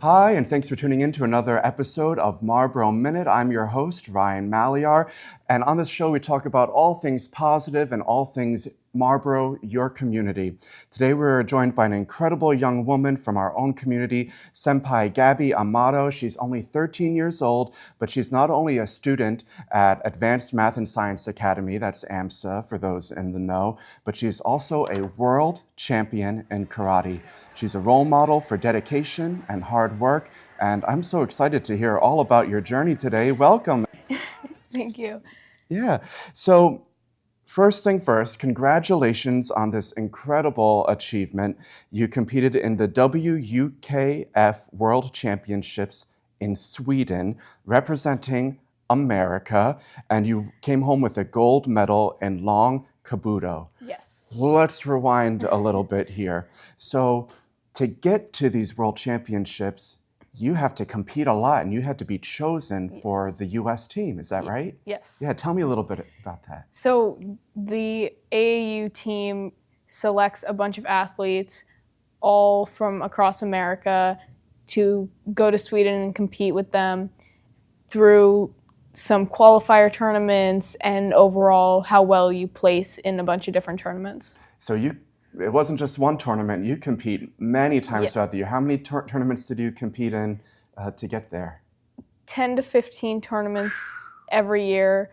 Hi, and thanks for tuning in to another episode of Marlborough Minute. I'm your host, Ryan Malyar, and on this show we talk about all things positive and all things Marlborough, your community. Today we're joined by an incredible young woman from our own community, Senpai Gabby Amato. She's only 13 years old, but she's not only a student at Advanced Math and Science Academy, that's AMSA for those in the know, but she's also a world champion in karate. She's a role model for dedication and hard work, and I'm so excited to hear all about your journey today. Welcome. Thank you. Yeah, so first thing first, congratulations on this incredible achievement. You competed in the WUKF World Championships in Sweden, representing America, and you came home with a gold medal in Long Kabuto. Yes. Let's rewind a little bit here. So to get to these World Championships, you have to compete a lot and you had to be chosen for the US team, is that right? Yes. Yeah, tell me a little bit about that. So the AAU team selects a bunch of athletes all from across America to go to Sweden and compete with them through some qualifier tournaments and overall how well you place in a bunch of different tournaments. So it wasn't just one tournament, you compete many times throughout the year. How many tournaments did you compete in to get there? 10 to 15 tournaments every year,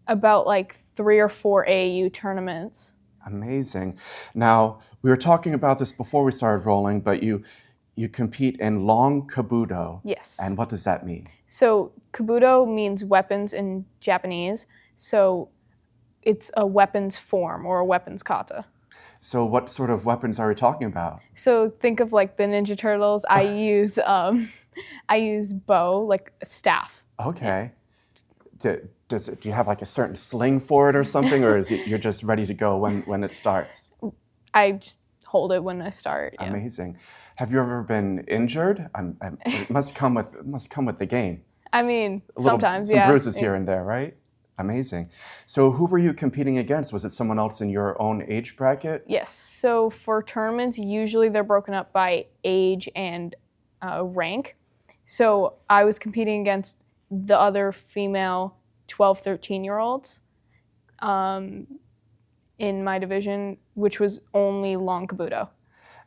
about like 3 or 4 AAU tournaments. Amazing. Now, we were talking about this before we started rolling, but you compete in Long Kabuto. Yes. And what does that mean? So Kabuto means weapons in Japanese, so it's a weapons form or a weapons kata. So what sort of weapons are we talking about? So think of like the Ninja Turtles. I use bow, like a staff. Okay. Do you have like a certain sling for it or something, or you're just ready to go when it starts? I just hold it when I start. Yeah. Amazing. Have you ever been injured? It must come with the game. I mean, sometimes, some bruises here and there, right? Amazing. So who were you competing against? Was it someone else in your own age bracket? Yes. So for tournaments, usually they're broken up by age and rank. So I was competing against the other female 12, 13-year-olds in my division, which was only Long Kabuto.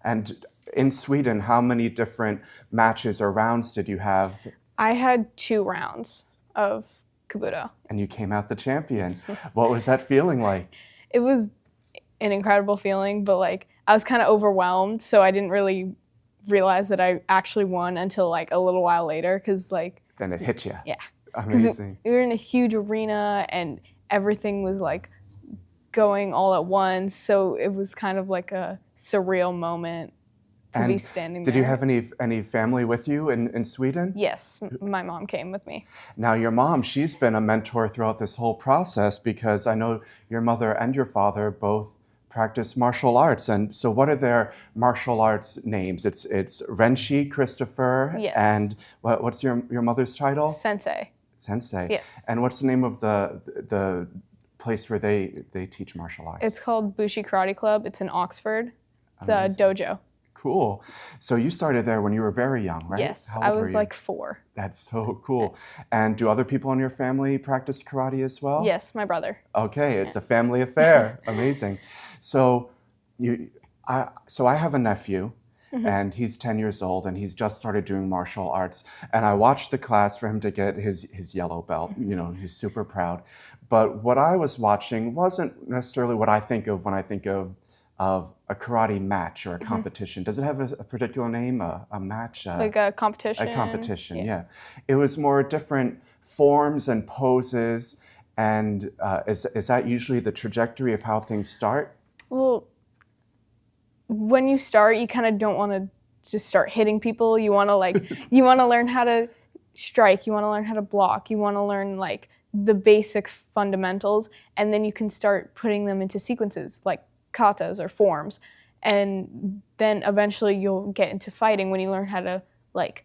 And in Sweden, how many different matches or rounds did you have? I had 2 rounds of Kabuto. And you came out the champion. What was that feeling like? It was an incredible feeling, but like I was kind of overwhelmed, so I didn't really realize that I actually won until like a little while later, because like then it hit you. Yeah. Amazing. We were in a huge arena and everything was like going all at once, so it was kind of like a surreal moment to be standing there. Did you have any family with you in Sweden? Yes, my mom came with me. Now your mom, she's been a mentor throughout this whole process, because I know your mother and your father both practice martial arts. And so what are their martial arts names? It's Renshi, Christopher, yes. And what's your mother's title? Sensei. Sensei. Yes. And what's the name of the place where they teach martial arts? It's called Bushi Karate Club. It's in Oxford. It's a dojo. Cool. So you started there when you were very young, right? Yes, How old I were was you? like 4. That's so cool. And do other people in your family practice karate as well? Yes, my brother. Okay, it's a family affair. Amazing. So I have a nephew, and he's 10 years old, and he's just started doing martial arts. And I watched the class for him to get his yellow belt. You know, he's super proud. But what I was watching wasn't necessarily what I think of when I think of a karate match or a competition. Does it have a particular name, a match? Like a competition? A competition, yeah. It was more different forms and poses, and is that usually the trajectory of how things start? Well, when you start, you kind of don't want to just start hitting people. You want to you want to learn how to strike, you want to learn how to block, you want to learn like the basic fundamentals, and then you can start putting them into sequences, like katas or forms, and then eventually you'll get into fighting when you learn how to like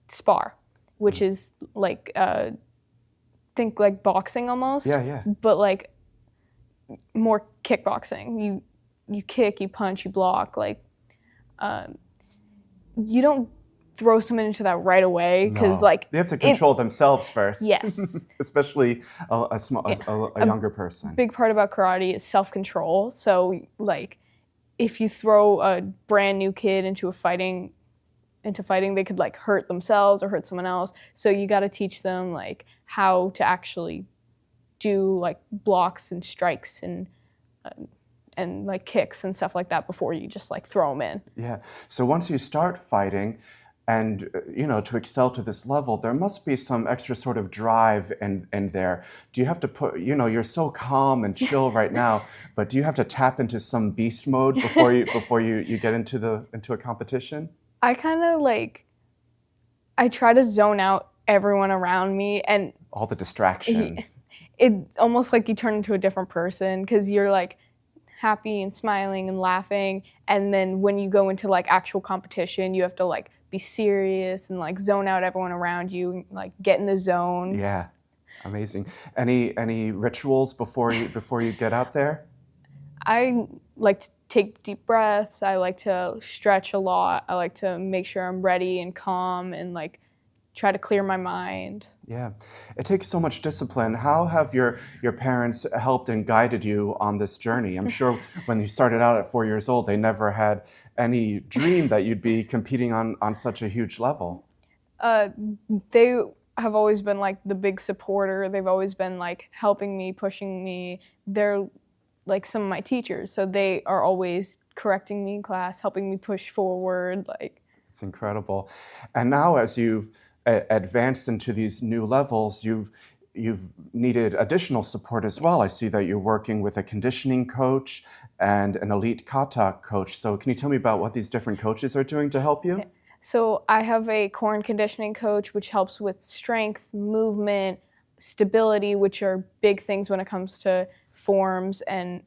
spar, which is like think like boxing almost. Yeah. But like more kickboxing. You kick, you punch, you block. Like you don't throw someone into that right away because No. They have to control themselves first. Yes. Especially a younger person. Big part about karate is self-control. So like if you throw a brand new kid into fighting, they could like hurt themselves or hurt someone else. So you got to teach them like how to actually do like blocks and strikes and like kicks and stuff like that before you just like throw them in. Yeah. So once you start fighting, and to excel to this level, there must be some extra sort of drive in there. Do you have to put, you're so calm and chill right now, but do you have to tap into some beast mode before you get into a competition? I kind of like, I try to zone out everyone around me and all the distractions. It's almost like you turn into a different person because you're like happy and smiling and laughing, and then when you go into like actual competition, you have to like be serious and like zone out everyone around you and like get in the zone. Yeah, amazing. Any rituals before you get out there? I like to take deep breaths. I like to stretch a lot. I like to make sure I'm ready and calm and like try to clear my mind. Yeah, it takes so much discipline. How have your parents helped and guided you on this journey? I'm sure when you started out at 4 years old, they never had any dream that you'd be competing on such a huge level. They have always been like the big supporter. They've always been like helping me, pushing me. They're like some of my teachers, so they are always correcting me in class, helping me push forward. Like, it's incredible. And now as you've advanced into these new levels, you've needed additional support as well. I see that you're working with a conditioning coach and an elite kata coach. So can you tell me about what these different coaches are doing to help you? Okay. So I have a core and conditioning coach, which helps with strength, movement, stability, which are big things when it comes to forms and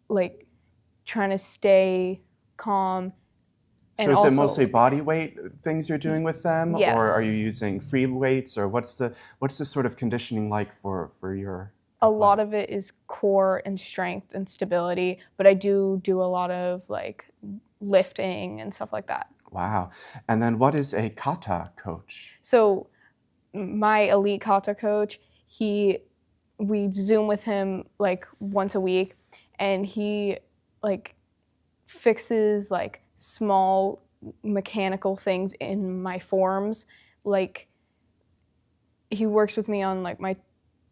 like trying to stay calm. So is it mostly body weight things you're doing with them? Yes. Or are you using free weights, or what's the sort of conditioning like for your? A lot of it is core and strength and stability, but I do a lot of like lifting and stuff like that. Wow. And then what is a kata coach? So my elite kata coach, we Zoom with him like once a week, and he like fixes like small mechanical things in my forms. Like he works with me on like my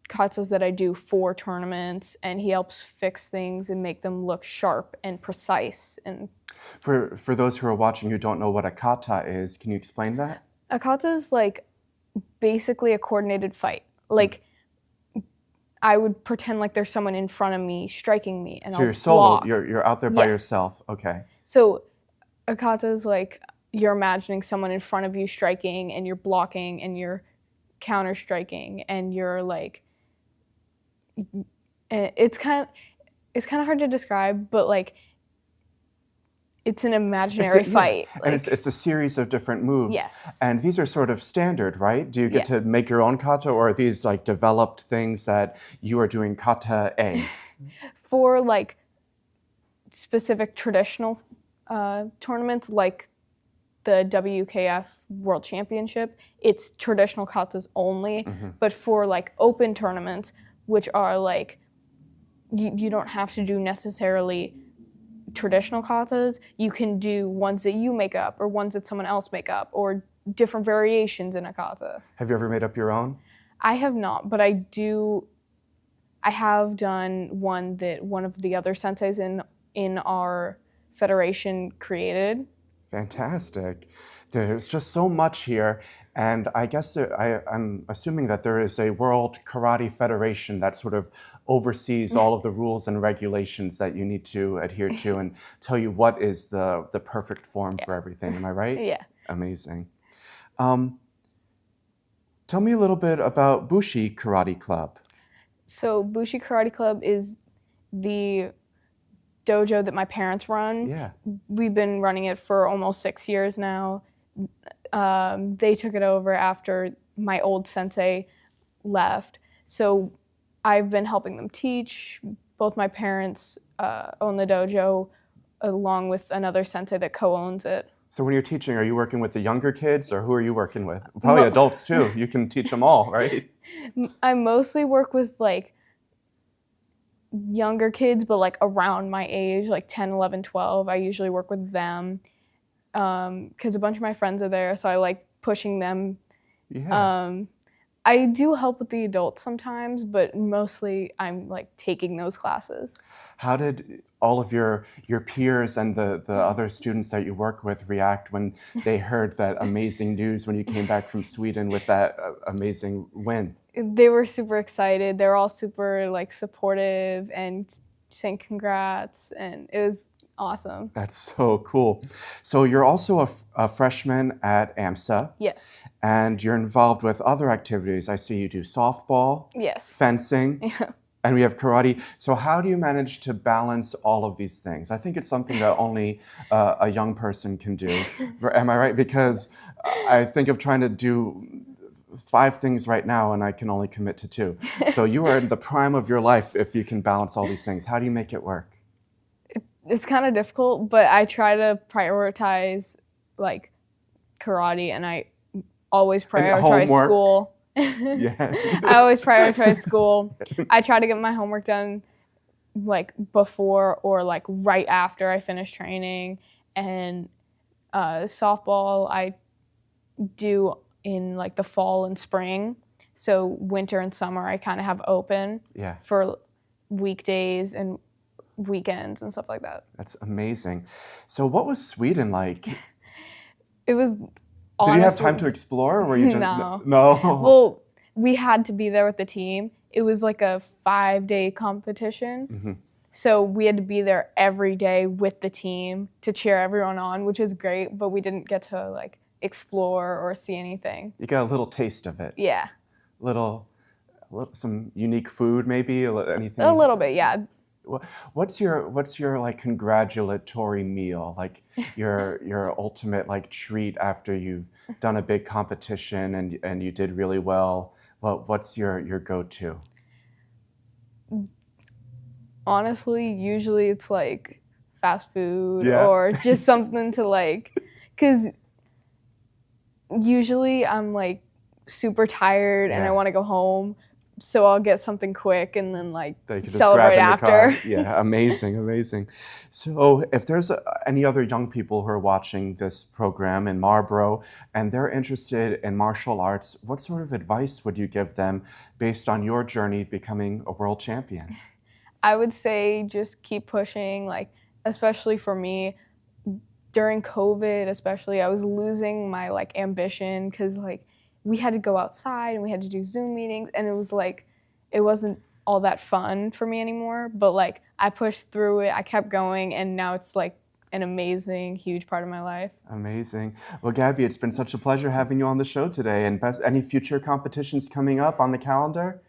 katas that I do for tournaments, and he helps fix things and make them look sharp and precise. And for those who are watching who don't know what a kata is, can you explain that? A kata is like basically a coordinated fight. Like I would pretend like there's someone in front of me striking me, and so I'll you're solo, block. you're out there by Yes. yourself. Okay. So a kata is like you're imagining someone in front of you striking, and you're blocking, and you're counter striking, and you're like, it's kind of hard to describe, but like it's an imaginary fight. Yeah. And it's a series of different moves. Yes. And these are sort of standard, right? Do you get Yeah. to make your own kata, or are these like developed things that you are doing kata A? For like specific traditional tournaments like the WUKF World Championship, it's traditional katas only. Mm-hmm. But for like open tournaments, which are like, you don't have to do necessarily traditional katas, you can do ones that you make up or ones that someone else make up or different variations in a kata. Have you ever made up your own? I have not, but I have done one that one of the other senseis in our federation created. Fantastic. There's just so much here, and I guess I'm assuming that there is a World Karate Federation that sort of oversees all of the rules and regulations that you need to adhere to and tell you what is the perfect form for everything. Am I right? Yeah. Amazing. Tell me a little bit about Bushi Karate Club. So Bushi Karate Club is the dojo that my parents run. Yeah. We've been running it for almost 6 years now. They took it over after my old sensei left. So I've been helping them teach. Both my parents own the dojo along with another sensei that co-owns it. So when you're teaching, are you working with the younger kids or who are you working with? Probably adults too. You can teach them all, right? I mostly work with like younger kids, but like around my age, like 10, 11, 12. I usually work with them because a bunch of my friends are there, so I like pushing them. Yeah. I do help with the adults sometimes, but mostly I'm like taking those classes. How did all of your peers and the other students that you work with react when they heard that amazing news when you came back from Sweden with that amazing win? They were super excited. They were all super like supportive and saying congrats, and it was awesome. That's so cool. So you're also a freshman at AMSA. Yes. And you're involved with other activities. I see you do softball, Yes. fencing, Yeah. and we have karate. So how do you manage to balance all of these things? I think it's something that only a young person can do. Am I right? Because I think of trying to do 5 things right now and I can only commit to 2. So you are in the prime of your life if you can balance all these things. How do you make it work? It's kind of difficult, but I try to prioritize like karate, and I always prioritize school. Yeah. I always prioritize school. I try to get my homework done like before or like right after I finish training. And softball I do in like the fall and spring. So winter and summer I kind of have open for weekdays and weekends and stuff like that. That's amazing. So what was Sweden like? It was Did you have time to explore, or were you just no? Well, we had to be there with the team. It was like a 5-day competition, so we had to be there every day with the team to cheer everyone on, which is great. But we didn't get to like explore or see anything. You got a little taste of it. Yeah. Some unique food, maybe anything. A little bit, yeah. What's your like congratulatory meal, like your ultimate like treat after you've done a big competition and you did really well? What's your go-to? Honestly, usually it's like fast food or just something to like, because usually I'm like super tired and I want to go home. So I'll get something quick and then like celebrate after. Yeah, amazing. So if there's any other young people who are watching this program in Marlborough and they're interested in martial arts, what sort of advice would you give them based on your journey becoming a world champion? I would say just keep pushing, like especially for me during COVID, especially I was losing my like ambition because like we had to go outside and we had to do Zoom meetings, and it was like, it wasn't all that fun for me anymore, but like I pushed through it, I kept going, and now it's like an amazing, huge part of my life. Amazing. Well, Gabby, it's been such a pleasure having you on the show today. And any future competitions coming up on the calendar?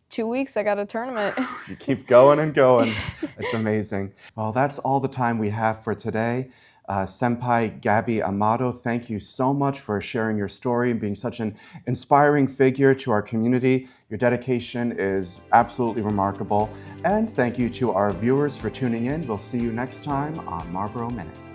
2 weeks, I got a tournament. You keep going and going. It's amazing. Well, that's all the time we have for today. Senpai Gabby Amato, thank you so much for sharing your story and being such an inspiring figure to our community. Your dedication is absolutely remarkable. And thank you to our viewers for tuning in. We'll see you next time on Marlborough Minute.